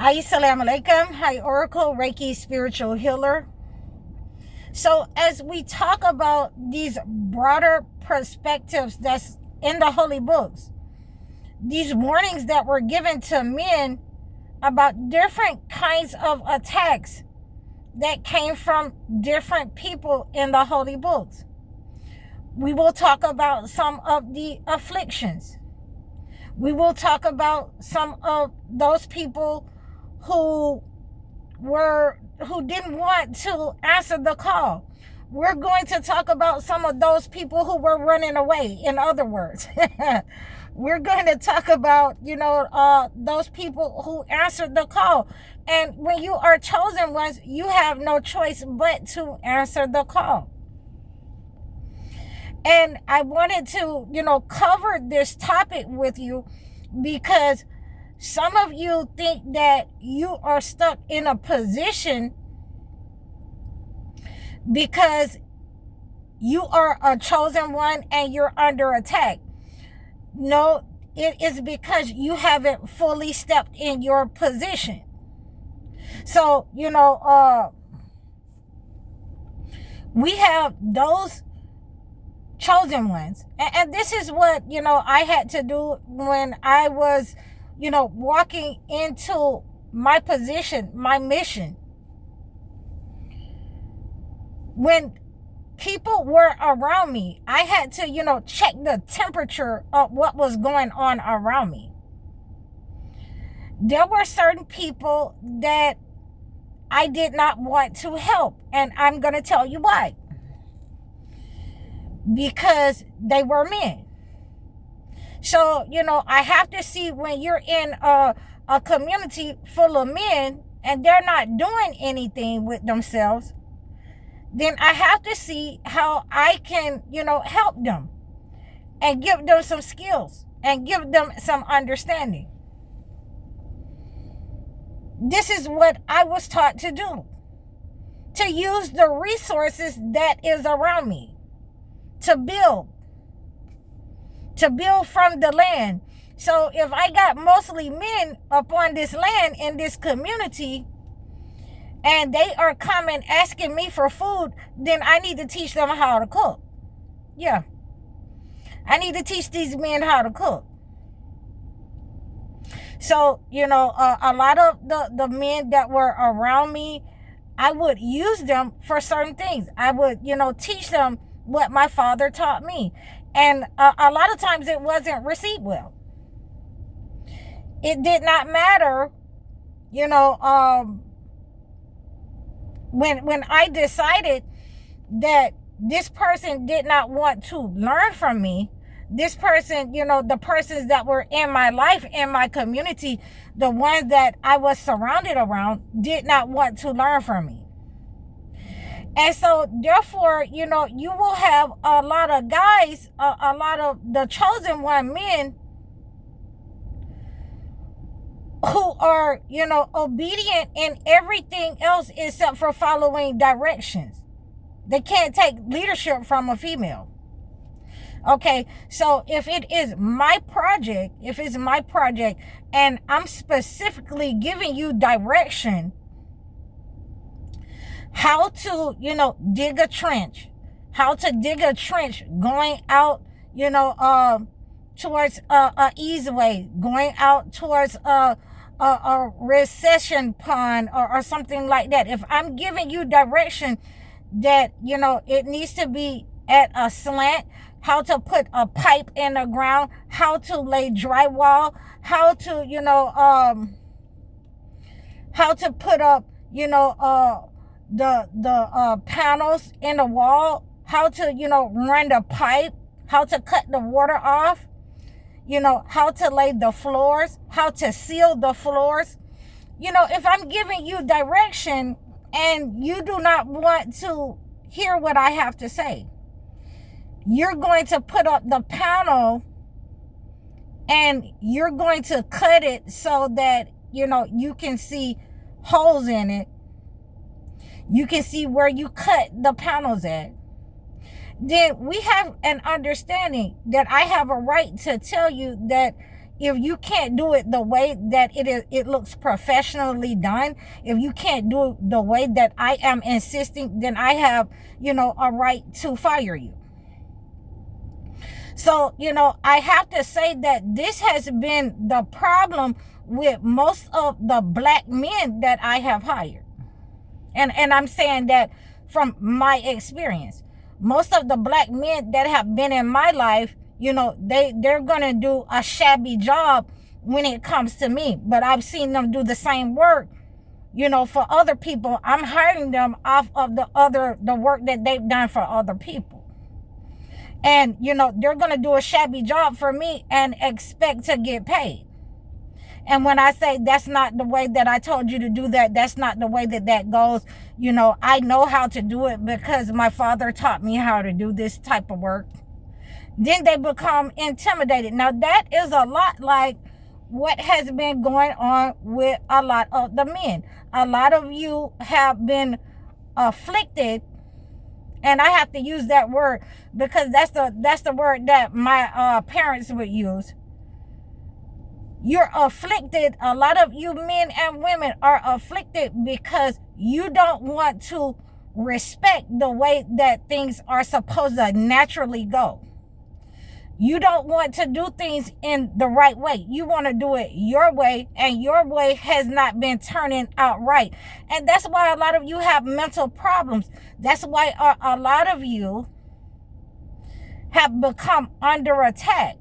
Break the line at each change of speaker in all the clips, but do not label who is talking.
Assalamu alaikum. Hi, Oracle, Reiki, spiritual healer. So as we talk about these broader perspectives that's in the holy books, these warnings that were given to men about different kinds of attacks that came from different people in the holy books. We will talk about some of the afflictions. We will talk about some of those people who didn't want to answer the call. We're going to talk about some of those people who were running away, in other words. We're going to talk about, those people who answered the call. And when you are chosen ones, you have no choice but to answer the call. And I wanted to, cover this topic with you because some of you think that you are stuck in a position because you are a chosen one and you're under attack. No, it is because you haven't fully stepped in your position. So, we have those chosen ones. And this is what, I had to do when I was, walking into my position, my mission. When people were around me, I had to, check the temperature of what was going on around me. There were certain people that I did not want to help, and I'm going to tell you why. Because they were men. So, I have to see when you're in a community full of men and they're not doing anything with themselves, then I have to see how I can, help them and give them some skills and give them some understanding. This is what I was taught to do, to use the resources that is around me, to build from the land. So if I got mostly men upon this land in this community and they are coming asking me for food, then I need to teach them how to cook. Yeah. I need to teach these men how to cook. So, a lot of the men that were around me, I would use them for certain things. I would, teach them what my father taught me. And a lot of times it wasn't received well. It did not matter, when I decided that this person did not want to learn from me, this person, the persons that were in my life, in my community, the ones that I was surrounded around, did not want to learn from me. And so, therefore, you will have a lot of guys, a lot of the chosen one men who are, obedient in everything else except for following directions. They can't take leadership from a female. Okay, so if it's my project and I'm specifically giving you direction, how to, dig a trench, going out, towards a easeway, going out towards a recession pond or something like that. If I'm giving you direction that, it needs to be at a slant, how to put a pipe in the ground, how to lay drywall, how to, how to put up, the panels in the wall, how to, run the pipe, how to cut the water off, how to lay the floors, how to seal the floors. If I'm giving you direction and you do not want to hear what I have to say, you're going to put up the panel and you're going to cut it so that, you can see holes in it. You can see where you cut the panels at. Then we have an understanding that I have a right to tell you that if you can't do it the way that it looks professionally done, if you can't do it the way that I am insisting, then I have, a right to fire you. So, I have to say that this has been the problem with most of the black men that I have hired. And I'm saying that from my experience. Most of the black men that have been in my life, they're going to do a shabby job when it comes to me. But I've seen them do the same work, for other people. I'm hiring them off of the work that they've done for other people. And, they're going to do a shabby job for me and expect to get paid. And when I say that's not the way that I told you to do that, that's not the way that goes. I know how to do it because my father taught me how to do this type of work. Then they become intimidated. Now, that is a lot like what has been going on with a lot of the men. A lot of you have been afflicted. And I have to use that word because that's the word that my parents would use. You're afflicted. A lot of you men and women are afflicted because you don't want to respect the way that things are supposed to naturally go. You don't want to do things in the right way. You want to do it your way, and your way has not been turning out right. And that's why a lot of you have mental problems. That's why a lot of you have become under attack.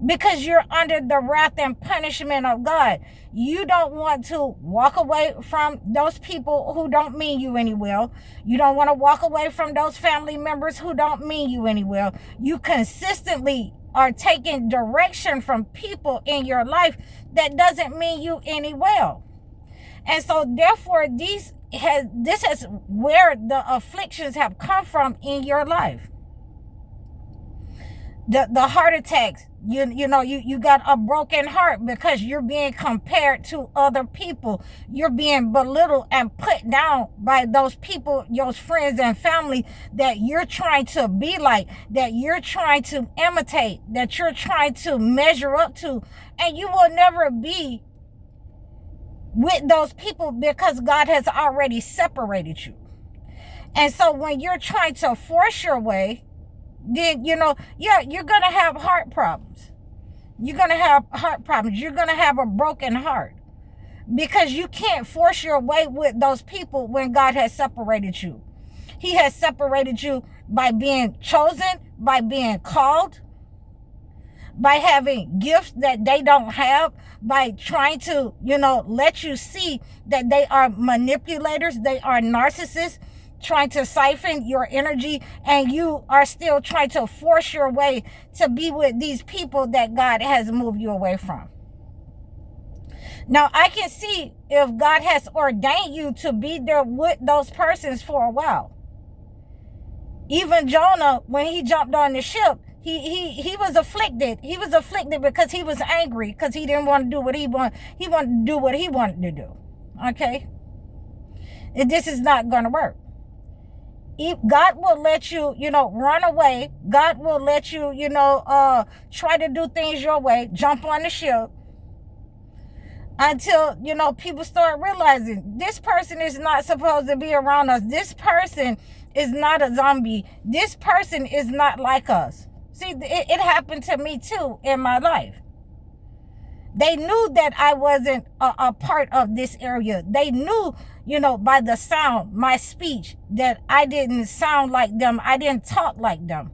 Because you're under the wrath and punishment of God. You don't want to walk away from those people who don't mean you any well. You don't want to walk away from those family members who don't mean you any well. You consistently are taking direction from people in your life that doesn't mean you any well. And so therefore this is where the afflictions have come from in your life. The heart attacks, you got a broken heart because you're being compared to other people. You're being belittled and put down by those people, your friends and family that you're trying to be like, that you're trying to imitate, that you're trying to measure up to. And you will never be with those people because God has already separated you. And so when you're trying to force your way, then, you're going to have heart problems. You're going to have heart problems. You're going to have a broken heart because you can't force your way with those people when God has separated you. He has separated you by being chosen, by being called, by having gifts that they don't have, by trying to, let you see that they are manipulators, they are narcissists, trying to siphon your energy, and you are still trying to force your way to be with these people that God has moved you away from. Now, I can see if God has ordained you to be there with those persons for a while. Even Jonah, when he jumped on the ship, he was afflicted. He was afflicted because he was angry, because he didn't want to do what he wanted. He wanted to do what he wanted to do. Okay? This is not going to work. God will let you, run away. God will let you, try to do things your way, jump on the ship until, people start realizing this person is not supposed to be around us. This person is not a zombie. This person is not like us. See, it happened to me too in my life. They knew that I wasn't a part of this area. They knew, by the sound, my speech, that I didn't sound like them. I didn't talk like them.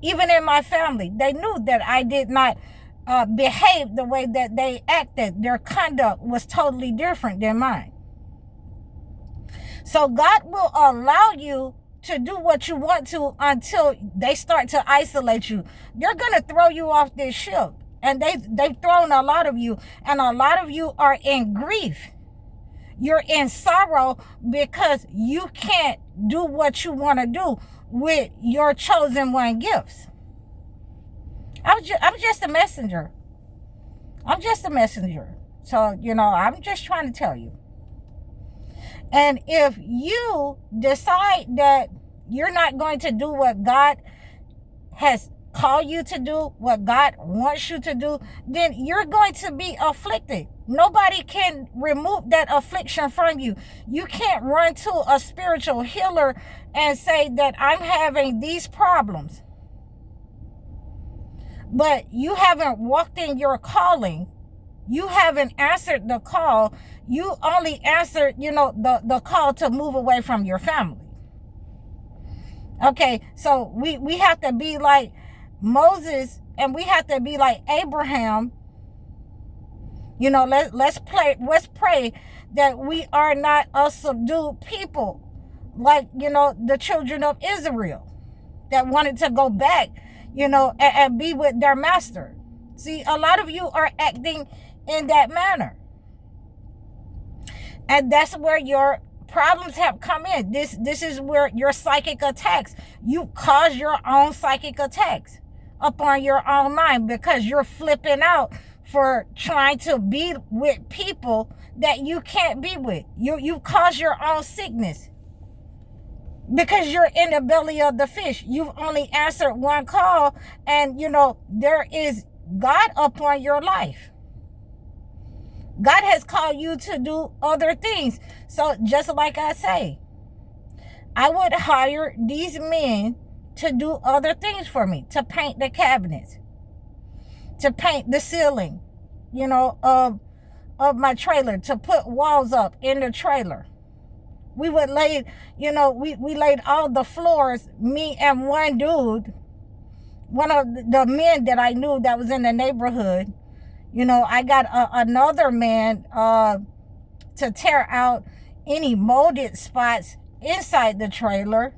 Even in my family, they knew that I did not behave the way that they acted. Their conduct was totally different than mine. So God will allow you to do what you want to until they start to isolate you. They're going to throw you off this ship. And they've thrown a lot of you. And a lot of you are in grief. You're in sorrow because you can't do what you want to do with your chosen one gifts. I'm just a messenger. I'm just a messenger. So, I'm just trying to tell you. And if you decide that you're not going to do what God has called you to do, what God wants you to do, then you're going to be afflicted. Nobody can remove that affliction from you. You can't run to a spiritual healer and say that I'm having these problems, but you haven't walked in your calling. You haven't answered the call. You only answered, the call to move away from your family. Okay, so we have to be like Moses, and we have to be like Abraham. Let's pray that we are not a subdued people, like, the children of Israel that wanted to go back, and be with their master. See, a lot of you are acting in that manner. And that's where your problems have come in. This is where your psychic attacks, you cause your own psychic attacks upon your own mind, because you're flipping out for trying to be with people that you can't be with. You cause your own sickness because you're in the belly of the fish. You've only answered one call, and there is God upon your life. God has called you to do other things. So just like I say, I would hire these men to do other things for me, to paint the cabinets, to paint the ceiling, of my trailer, to put walls up in the trailer. We would lay, we laid all the floors, me and one dude, one of the men that I knew that was in the neighborhood. I got another man to tear out any molded spots inside the trailer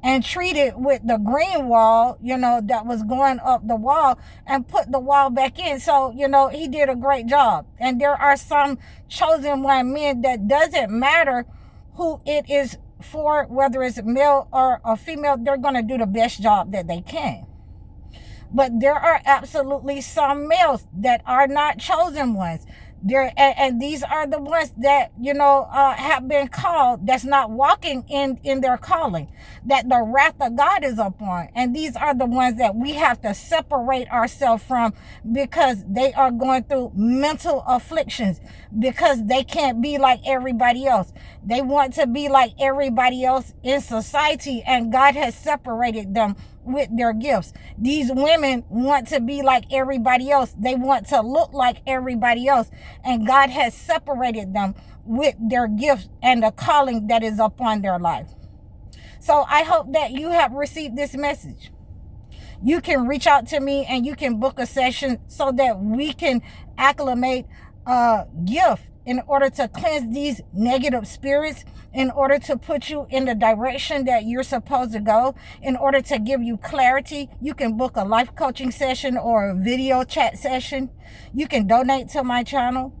and treat it with the green wall, that was going up the wall, and put the wall back in. So, he did a great job. And there are some chosen one men that doesn't matter who it is for, whether it's male or a female, they're going to do the best job that they can. But there are absolutely some males that are not chosen ones. And these are the ones that, have been called, that's not walking in their calling, that the wrath of God is upon. And these are the ones that we have to separate ourselves from, because they are going through mental afflictions, because they can't be like everybody else. They want to be like everybody else in society, and God has separated them with their gifts. These women want to be like everybody else. They want to look like everybody else, and God has separated them with their gifts and the calling that is upon their life. So I hope that you have received this message. You can reach out to me and you can book a session so that we can acclimate a gift in order to cleanse these negative spirits, in order to put you in the direction that you're supposed to go, in order to give you clarity. You can book a life coaching session or a video chat session. You can donate to my channel.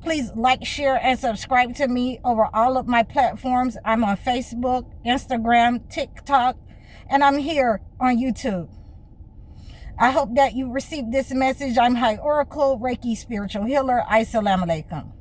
Please like, share, and subscribe to me over all of my platforms. I'm on Facebook, Instagram, TikTok, and I'm here on YouTube. I hope that you received this message. I'm High Oracle, Reiki Spiritual Healer. Assalamu alaikum.